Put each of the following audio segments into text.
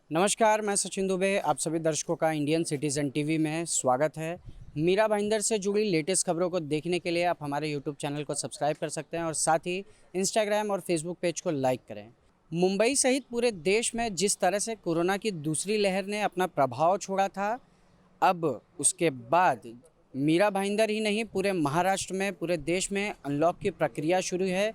नमस्कार, मैं सचिन दुबे। आप सभी दर्शकों का इंडियन सिटीज़न टीवी में स्वागत है। मीरा भाईंदर से जुड़ी लेटेस्ट खबरों को देखने के लिए आप हमारे यूट्यूब चैनल को सब्सक्राइब कर सकते हैं और साथ ही इंस्टाग्राम और फेसबुक पेज को लाइक करें। मुंबई सहित पूरे देश में जिस तरह से कोरोना की दूसरी लहर ने अपना प्रभाव छोड़ा था, अब उसके बाद मीरा भाईंदर ही नहीं, पूरे महाराष्ट्र में, पूरे देश में अनलॉक की प्रक्रिया शुरू है।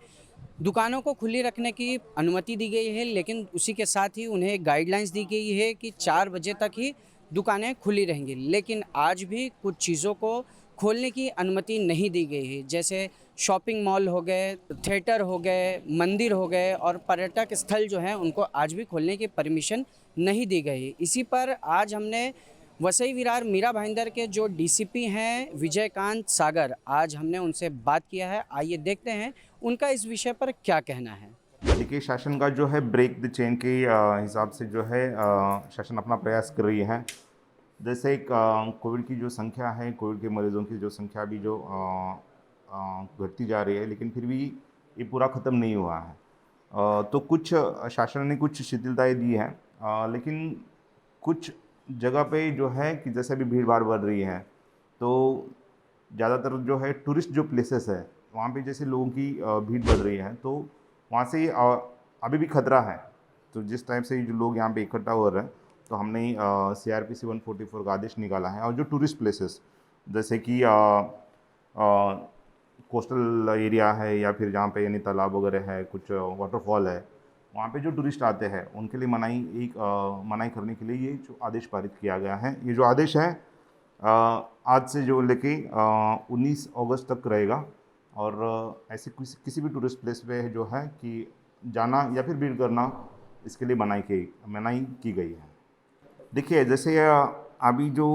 दुकानों को खुली रखने की अनुमति दी गई है, लेकिन उसी के साथ ही उन्हें गाइडलाइंस दी गई है कि 4 बजे तक ही दुकानें खुली रहेंगी। लेकिन आज भी कुछ चीज़ों को खोलने की अनुमति नहीं दी गई है, जैसे शॉपिंग मॉल हो गए, थिएटर हो गए, मंदिर हो गए और पर्यटक स्थल जो हैं उनको आज भी खोलने की परमिशन नहीं दी गई। इसी पर आज हमने वसई विरार मीरा भाईंदर के जो डीसीपी हैं विजयकांत सागर, आज हमने उनसे बात किया है। आइए देखते हैं उनका इस विषय पर क्या कहना है। देखिए, शासन का जो है ब्रेक द चेन के हिसाब से जो है शासन अपना प्रयास कर रही है। जैसे कोविड की जो संख्या है, कोविड के मरीजों की जो संख्या भी जो घटती जा रही है, लेकिन फिर भी ये पूरा ख़त्म नहीं हुआ है। तो कुछ शासन ने कुछ शिथिलताएं दी हैं, लेकिन कुछ जगह पे जो है कि जैसे अभी भीड़ भाड़ बढ़ रही है, तो ज़्यादातर जो है टूरिस्ट जो प्लेसेस है वहाँ पे जैसे लोगों की भीड़ बढ़ रही है, तो वहाँ से अभी भी खतरा है। तो जिस टाइप से जो लोग यहाँ पे इकट्ठा हो रहे हैं, तो हमने CRPC 144 का आदेश निकाला है। और जो टूरिस्ट प्लेसेस जैसे कि कोस्टल एरिया है या फिर जहाँ पे यानी तालाब वगैरह है, कुछ वाटरफॉल है, वहाँ पे जो टूरिस्ट आते हैं उनके लिए मनाही करने के लिए ये जो आदेश पारित किया गया है। ये जो आदेश है आज से जो लेके 19 अगस्त तक रहेगा। और ऐसे किसी भी टूरिस्ट प्लेस पे जो है कि जाना या फिर भीड़ करना, इसके लिए मनाही की गई है। देखिए, जैसे अभी जो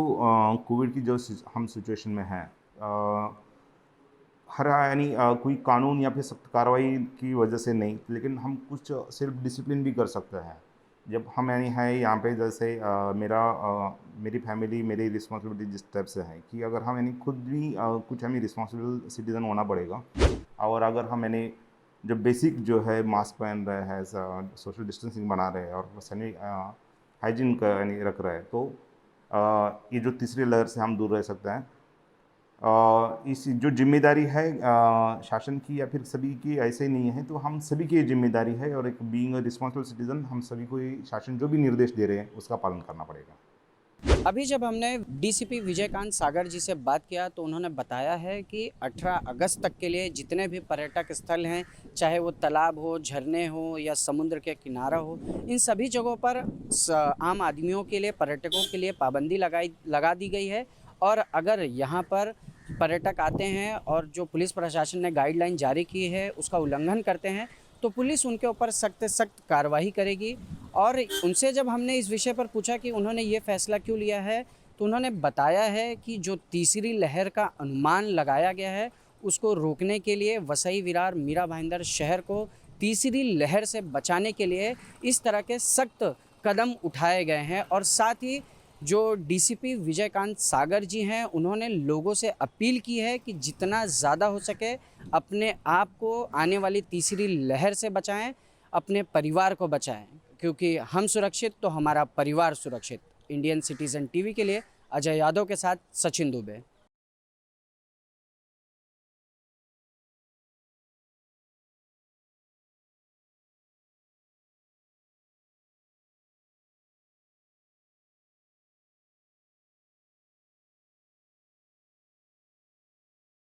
कोविड की जो हम सिचुएशन में हैं, हर यानी कोई कानून या फिर सख्त कार्रवाई की वजह से नहीं, लेकिन हम कुछ सेल्फ डिसिप्लिन भी कर सकते हैं। जब हम यानी है यहाँ पे, जैसे मेरी फैमिली, मेरी रिस्पॉन्सिबिलिटी जिस टाइप से है कि अगर हम यानी खुद भी कुछ हमें रिस्पॉन्सिबल सिटीज़न होना पड़ेगा। और अगर हम यानी जो बेसिक जो है मास्क पहन रहे हैं, सोशल डिस्टेंसिंग बना रहे हैं और सैनी हाइजीन का यानी रख रहे हैं, तो ये जो तीसरी लहर से हम दूर रह सकते हैं। इस जो जिम्मेदारी है शासन की या फिर सभी की ऐसे ही नहीं है, तो हम सभी की ये जिम्मेदारी है। और एक बीइंग अ रिस्पॉन्सिबल सिटीज़न, हम सभी को ये शासन जो भी निर्देश दे रहे हैं उसका पालन करना पड़ेगा। अभी जब हमने डीसीपी विजयकांत सागर जी से बात किया तो उन्होंने बताया है कि 18 अगस्त तक के लिए जितने भी पर्यटक स्थल हैं, चाहे वो तालाब हो, झरने हो या समुद्र के किनारा हो, इन सभी जगहों पर आम आदमियों के लिए, पर्यटकों के लिए पाबंदी लगा दी गई है। और अगर यहाँ पर पर्यटक आते हैं और जो पुलिस प्रशासन ने गाइडलाइन जारी की है उसका उल्लंघन करते हैं, तो पुलिस उनके ऊपर सख्त से सख्त कार्रवाई करेगी। और उनसे जब हमने इस विषय पर पूछा कि उन्होंने ये फैसला क्यों लिया है, तो उन्होंने बताया है कि जो तीसरी लहर का अनुमान लगाया गया है उसको रोकने के लिए वसई विरार मीरा भाईंदर शहर को तीसरी लहर से बचाने के लिए इस तरह के सख्त कदम उठाए गए हैं। और साथ ही जो डीसीपी विजयकांत सागर जी हैं, उन्होंने लोगों से अपील की है कि जितना ज़्यादा हो सके अपने आप को आने वाली तीसरी लहर से बचाएं, अपने परिवार को बचाएं, क्योंकि हम सुरक्षित तो हमारा परिवार सुरक्षित। इंडियन सिटीज़न टीवी के लिए अजय यादव के साथ सचिन दुबे।